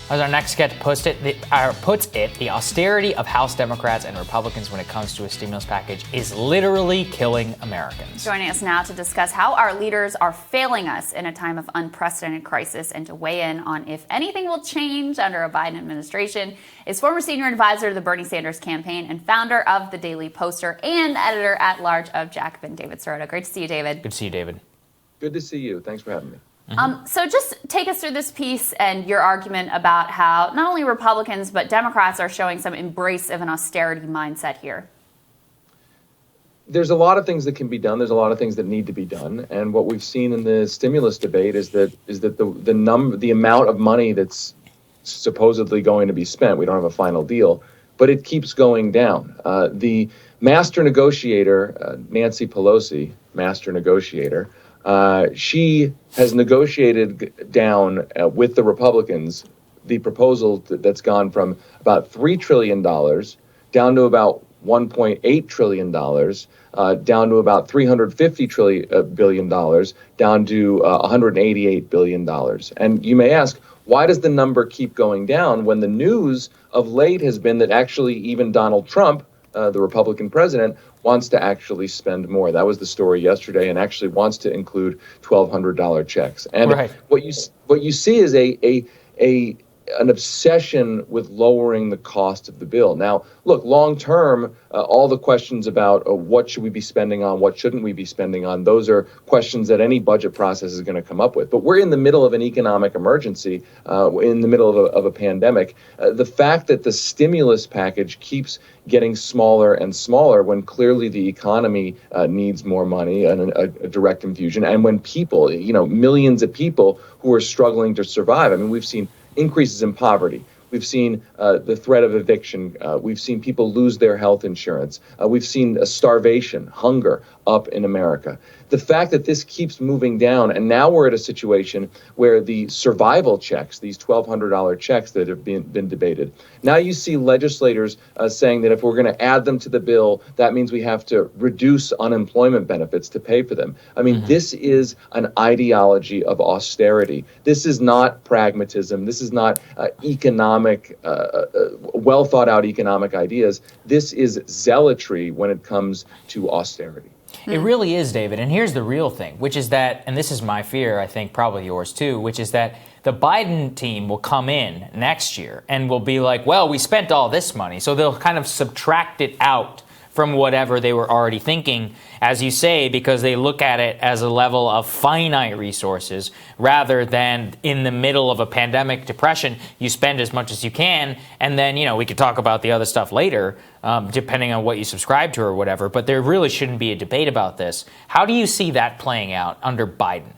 As our next guest puts it, the austerity of House Democrats and Republicans when it comes to a stimulus package is literally killing Americans. Joining us now to discuss how our leaders are failing us in a time of unprecedented crisis and to weigh in on if anything will change under a Biden administration is former senior advisor to the Bernie Sanders campaign and founder of the Daily Poster and editor-at-large of Jacobin, David Sirota. Great to see you, David. Good to see you, David. Good to see you. Thanks for having me. So just take us through this piece and your argument about how not only Republicans but Democrats are showing some embrace of an austerity mindset here. There's a lot of things that can be done. There's a lot of things that need to be done. And what we've seen in the stimulus debate is that the amount of money that's supposedly going to be spent, we don't have a final deal, but it keeps going down. The master negotiator, Nancy Pelosi, master negotiator, she has negotiated down with the Republicans the proposal that's gone from about $3 trillion down to about $1.8 trillion, down to about $350 billion, down to $188 billion. And you may ask, why does the number keep going down when the news of late has been that actually even Donald Trump, the Republican president, wants to actually spend more? That was the story yesterday, and actually wants to include $1,200 checks. And right. what you see is an obsession with lowering the cost of the bill. Now, look, long term, all the questions about what should we be spending on, what shouldn't we be spending on, those are questions that any budget process is going to come up with. But we're in the middle of an economic emergency, in the middle of a pandemic. The fact that the stimulus package keeps getting smaller and smaller when clearly the economy needs more money and a direct infusion, and when people, millions of people who are struggling to survive. I mean, we've seen increases in poverty. We've seen the threat of eviction. We've seen people lose their health insurance. We've seen starvation, hunger up in America. The fact that this keeps moving down, and now we're at a situation where the survival checks, these $1,200 checks that have been debated, now you see legislators saying that if we're going to add them to the bill, that means we have to reduce unemployment benefits to pay for them. I mean, This is an ideology of austerity. This is not pragmatism. This is not economic, well thought out economic ideas. This is zealotry when it comes to austerity. It really is, David. And here's the real thing, which is that, and this is my fear, I think probably yours too, which is that the Biden team will come in next year and will be like, well, we spent all this money. So they'll kind of subtract it out from whatever they were already thinking, as you say, because they look at it as a level of finite resources rather than in the middle of a pandemic depression, you spend as much as you can. And then, we could talk about the other stuff later, depending on what you subscribe to or whatever. But there really shouldn't be a debate about this. How do you see that playing out under Biden?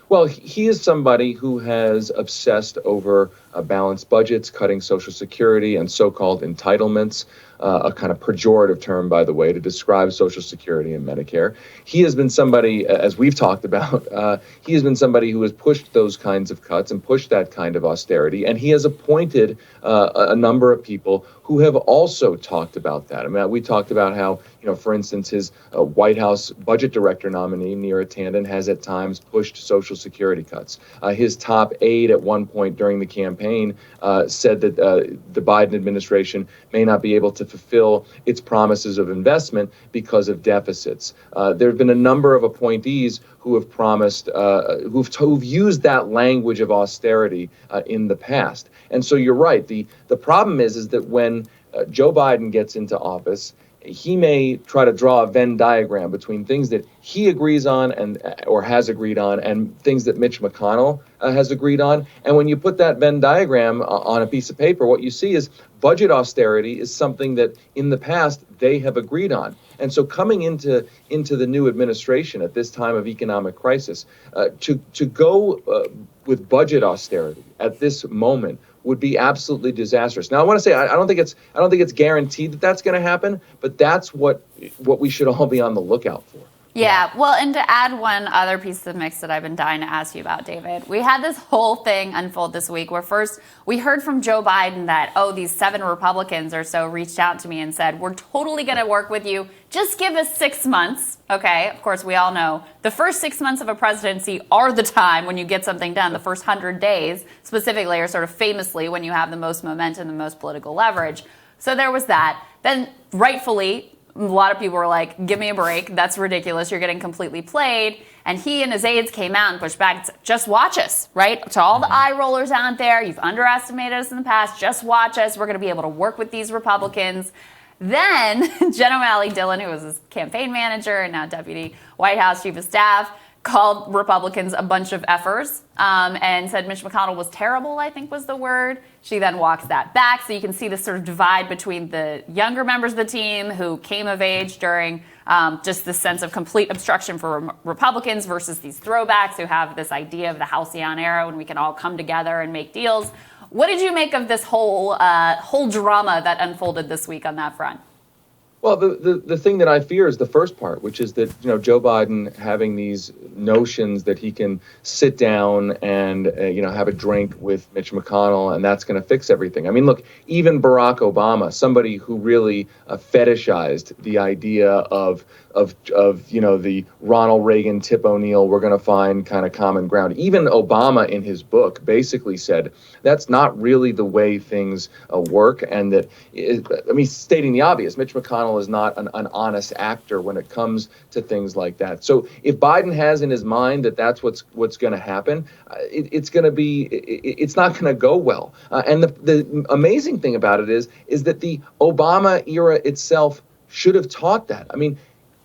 Well, he is somebody who has obsessed over balanced budgets, cutting Social Security, and so-called entitlements, a kind of pejorative term, by the way, to describe Social Security and Medicare. He has been somebody, as we've talked about, he has been somebody who has pushed those kinds of cuts and pushed that kind of austerity, and he has appointed a number of people who have also talked about that. I mean, we talked about how, for instance, his White House budget director nominee, Neera Tanden, has at times pushed Social Security cuts. His top aide at one point during the campaign said that the Biden administration may not be able to fulfill its promises of investment because of deficits. There have been a number of appointees who have promised, who've used that language of austerity in the past. And so you're right. The problem is that when Joe Biden gets into office, he may try to draw a Venn diagram between things that he agrees on or has agreed on and things that Mitch McConnell has agreed on. And when you put that Venn diagram on a piece of paper, what you see is budget austerity is something that in the past they have agreed on. And so coming into the new administration at this time of economic crisis, to go with budget austerity at this moment would be absolutely disastrous. Now, I want to say I don't think it's guaranteed that that's going to happen, but that's what we should all be on the lookout for. Yeah, well, and to add one other piece of the mix that I've been dying to ask you about, David, we had this whole thing unfold this week where first we heard from Joe Biden that, these 7 Republicans or so reached out to me and said, we're totally going to work with you. Just give us 6 months. Okay, of course, we all know the first 6 months of a presidency are the time when you get something done. The first 100 days specifically are sort of famously when you have the most momentum, the most political leverage. So there was that. Then rightfully, a lot of people were like, give me a break. That's ridiculous. You're getting completely played. And he and his aides came out and pushed back. Just watch us, right? To all the eye rollers out there, you've underestimated us in the past. Just watch us. We're going to be able to work with these Republicans. Then Jen O'Malley Dillon, who was his campaign manager and now deputy White House chief of staff, called Republicans a bunch of effers and said Mitch McConnell was terrible, I think was the word. She then walks that back. So you can see this sort of divide between the younger members of the team who came of age during just this sense of complete obstruction for Republicans versus these throwbacks who have this idea of the halcyon era when we can all come together and make deals. What did you make of this whole drama that unfolded this week on that front? Well, the thing that I fear is the first part, which is that, Joe Biden having these notions that he can sit down and, have a drink with Mitch McConnell and that's going to fix everything. I mean, look, even Barack Obama, somebody who really fetishized the idea of the Ronald Reagan, Tip O'Neill, we're going to find kind of common ground. Even Obama in his book basically said that's not really the way things work. And that, stating the obvious, Mitch McConnell is not an honest actor when it comes to things like that. So if Biden has in his mind that that's what's going to happen, it's not going to go well. And the amazing thing about it is that the Obama era itself should have taught that. I mean,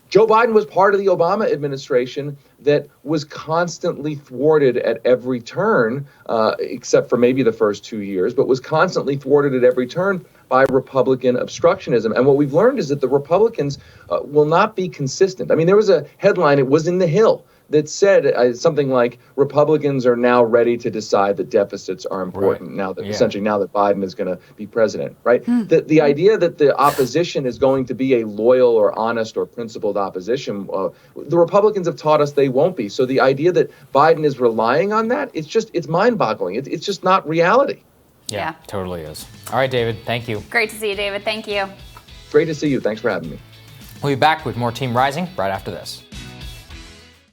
Joe Biden was part of the Obama administration that was constantly thwarted at every turn, except for maybe the first 2 years, but was constantly thwarted at every turn by Republican obstructionism. And what we've learned is that the Republicans will not be consistent. I mean, there was a headline, it was in The Hill, that said something like Republicans are now ready to decide that deficits are important essentially now that Biden is going to be president, right? The idea that the opposition is going to be a loyal or honest or principled opposition, the Republicans have taught us they won't be. So the idea that Biden is relying on that, it's mind-boggling. It's just not reality. Yeah, totally is. All right, David, thank you. Great to see you, David. Thank you. Great to see you. Thanks for having me. We'll be back with more Team Rising right after this.